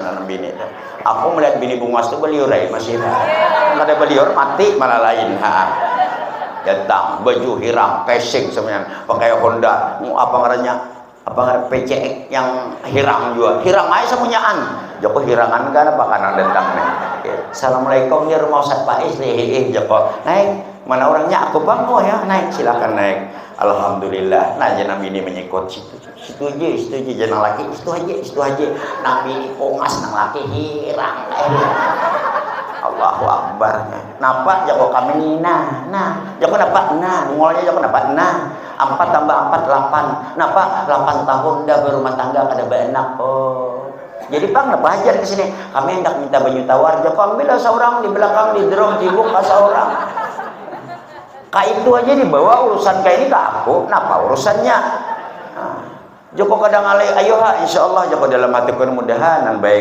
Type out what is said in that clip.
Nanam bini. Aku melihat bini bungas itu beliur masih nggak ada beliur mati malah lain. Datang baju hiram casing semuanya pakai Honda apa ngarannya apa PCX yang hiram juga hiram aja semuanyaan Joko hirangan kan apa karena datang nih. Assalamualaikum ya rumah Ustaz Faiz Joko naik mana orangnya aku bang oh ya naik silakan naik. Alhamdulillah nah nabi ini menyikut situ aja jenang laki itu aja nabi ini pongas nang laki hirang Allahu Akbar napa Joko kami nah Joko napa nah ngolnya Joko napa nah 4 tambah 4 8 napa 8 tahun dah berumah tangga kada berenak oh jadi bang napa ajar ke sini kami hendak minta baju tawar Joko ambil seorang di belakang di drum cibuk seorang kayak itu aja dibawa urusan kayak ini ke aku napa urusannya Joko kadang alay ayo ha insyaallah Joko dalam hati mudahan baik